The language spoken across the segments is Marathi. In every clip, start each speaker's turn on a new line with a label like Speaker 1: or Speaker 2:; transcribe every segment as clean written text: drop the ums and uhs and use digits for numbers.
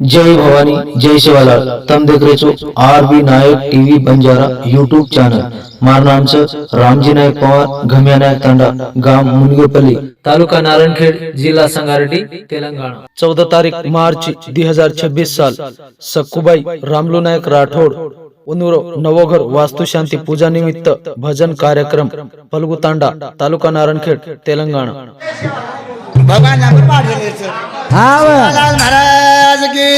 Speaker 1: जय भवानी जय शिवालाल तम देख रहे છો आरबी नायक टीवी बंजारा यूट्यूब चॅनल મારું નામ છે રામજી નાયક પવાર ગમ્યા નાયક તાંડા ગામ મુનગેપલ્લી तालुका नारायणखेड जिल्हा संगारेड्डी तेलंगणा 14 तारीख मार्च 2026 साल सक्कुबाई रामलू नायक राठोड उनुरो नवोघर वास्तुशांती पूजा निमित्त भजन कार्यक्रम फल्गू तांडा तालुका नारायणखेड तेलंगणा
Speaker 2: भगवान आम्ही पाठवले सर शिवालाल महाराज की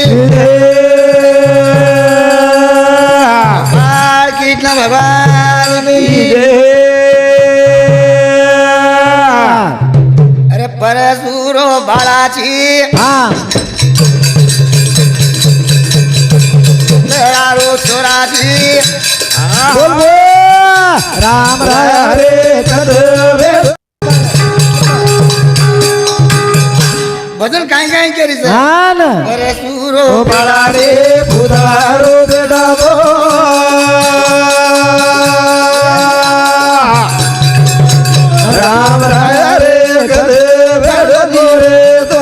Speaker 2: कृष्ण भगवान की अरे परशुरो बाळाची दयाळू चोराची
Speaker 3: बोल राम हरे कदवे
Speaker 2: भजन काय काय करी सर
Speaker 3: हान
Speaker 2: परशुरो
Speaker 3: बाळा रे बुधारो बेटा गो राम हरे कदवे रे तो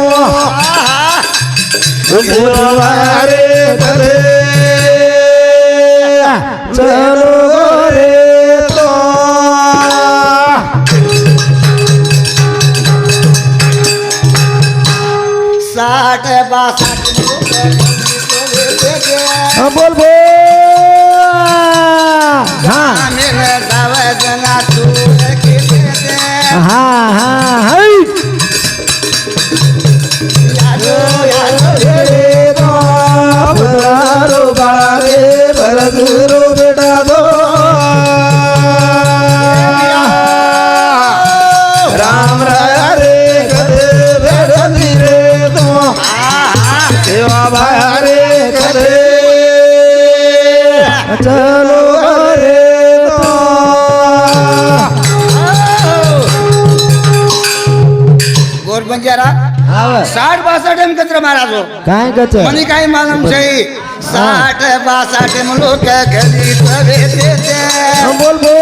Speaker 3: रे करे चलो रे तो
Speaker 2: साठ बासठ
Speaker 3: बोल बोल हाँ हाँ हाँ हाय बेटा दो राम रे कदे बेटा रे दो सेवा भाई करे चलो रे तो
Speaker 2: गोर बंजारा 60-62 एम कचरा महाराज हो
Speaker 3: काय कच
Speaker 2: मनी काय मालूम छई 60-62 एम लोक घरी तवे देते
Speaker 3: बोल बोल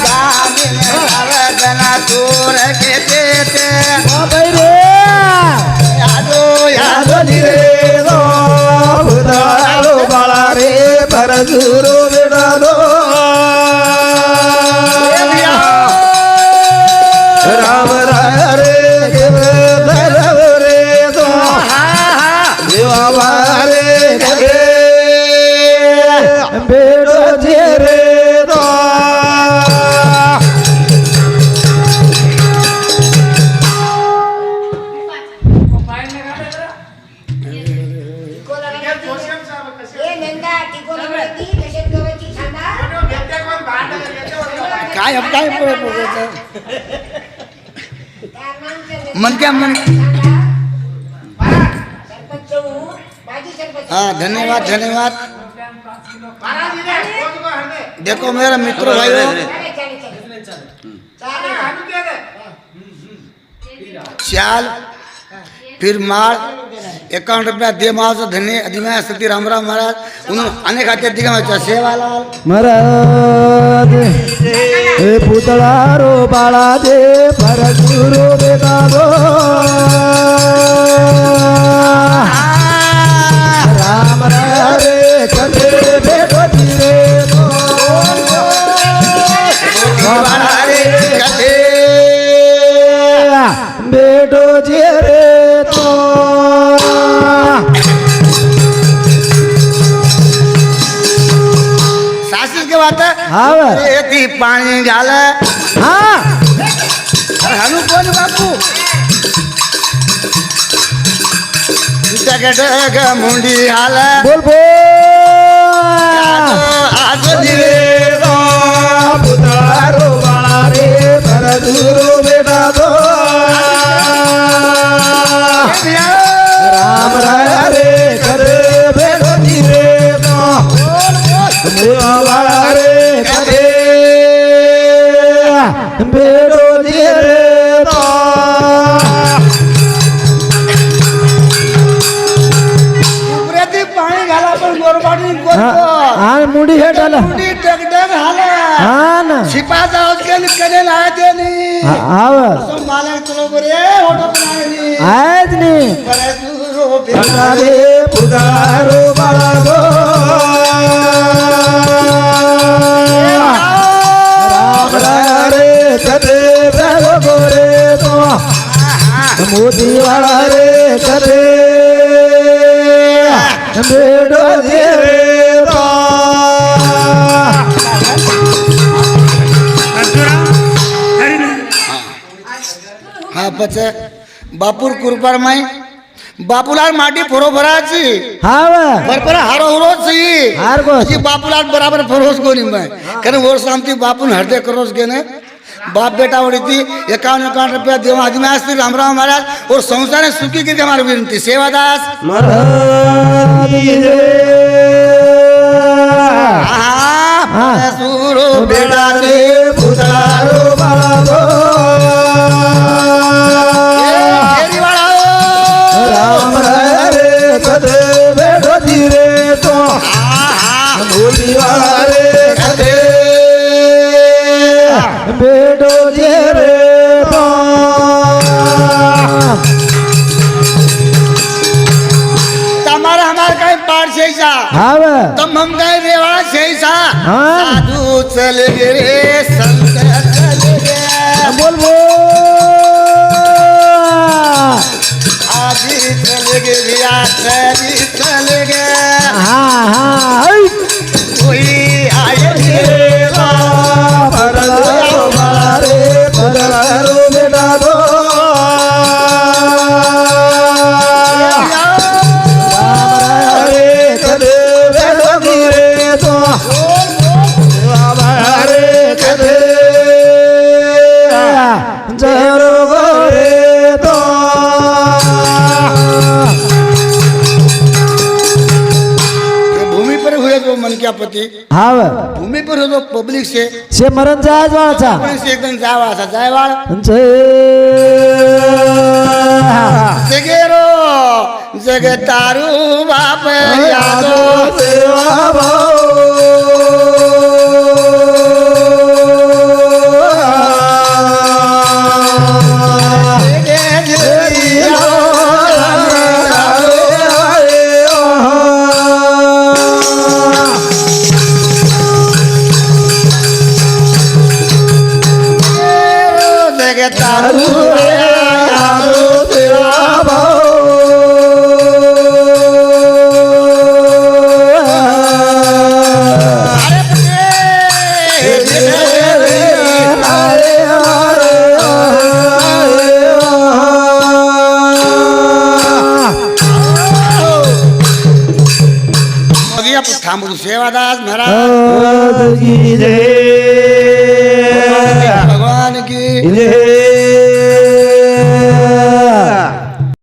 Speaker 2: गामी में सावजना तोर के देते
Speaker 3: भाई रे
Speaker 2: यादो
Speaker 3: धीरे दो बुधारो बाळा रे परशुरो बेटा दो राम रे रे दो देवा रे रे बेड़ो रे दो
Speaker 2: काय अब काय मन क्या मन हाँ धन्यवाद धन्यवाद देखो मेरा मित्र भाइयों चाल फिर माल 51 रुपया दे माव से धन्य अधिमय सती रामराव महाराज उन्होंने अनेक खाते दिखा मैं सेवालाल
Speaker 3: महाराज हे पुतळा रो बाळा दे परशुरो बेटा गो राम रे कदे बेटो धीरे तो
Speaker 2: बाळा रे कदे
Speaker 3: बेटो धीरे तो
Speaker 2: सासिस के बात
Speaker 3: हाव
Speaker 2: अरे ती पाणी झालं
Speaker 3: हाँ
Speaker 2: हनु कोण बापू डग मुंडी हाल
Speaker 3: बोल बोल
Speaker 2: आज दिले
Speaker 3: पुतळा बाळा रे परशुरो बेटा दो राम रे करे बेटो धीरे दो देवा रे करे बेटो धीरे दो
Speaker 2: उपरेती पाणी घाला पण गोरबाडी गोरतो
Speaker 3: आणि मुडी हे डाला
Speaker 2: मुंडी डगडग हाल
Speaker 3: हा ना
Speaker 2: शिपा जाऊन गेली कडे नाही देनी
Speaker 3: आव
Speaker 2: मालक तुला बरे होतो पण
Speaker 3: आहेत नी
Speaker 2: बरे तू
Speaker 3: रे पुकारो बाळा गो राम रे कदे बेडो गोरे तो मोती वाला रे कदे बेडो दे रे तो
Speaker 2: हा पचे बापूर कुरपार माई बापूलाल माटी फोरो भराची
Speaker 3: हाव
Speaker 2: बरपर हारो उरोच
Speaker 3: हार गोस.
Speaker 2: जी बापूलाल बराबर फरोस गोनी मैं कारण वो शांति बापून हरदे करोस गेने बाप बेटा वड़ी थी 51 रुपया देवा आदमी आस्ती रामराव महाराज और संसार सुखी करके हमारी विनती सेवादास
Speaker 3: महाराज
Speaker 2: हाँ सूरो
Speaker 3: बेड़ा रे पुकारो बाळा गो
Speaker 2: फेरी वाला
Speaker 3: राम रे कदे बेडो धीरे तो मोती वाला रे कदे बेडो धीरे तो
Speaker 2: तमारा हमार कहीं पार से
Speaker 3: हाव
Speaker 2: तम हम गए रेवाड़ा से
Speaker 3: हाँ।
Speaker 2: साधु चले गए संत चले गए
Speaker 3: बोल बोल
Speaker 2: आदि चले गए व्यासी चले गए
Speaker 3: हाँ हाँ
Speaker 2: कोई आए
Speaker 3: बेड़ा पड़ो बाळा रे पड़ो बेटा गो रे कदे बेडो धीरे तो रे कदे जरो गोरे तो
Speaker 2: भूमि पर हुए जो मन क्या पति
Speaker 3: हाव
Speaker 2: भूमि पर हुए जो पब्लिक से
Speaker 3: मरण जायच वाळाचा
Speaker 2: पब्लिक से एकदम जावा असा जायवाळ जगेरो जगे तारू बाप यादो
Speaker 3: सेवा
Speaker 2: जगे तारू थांबू सेवादास महाराज
Speaker 3: जय
Speaker 2: भगवान की
Speaker 3: जय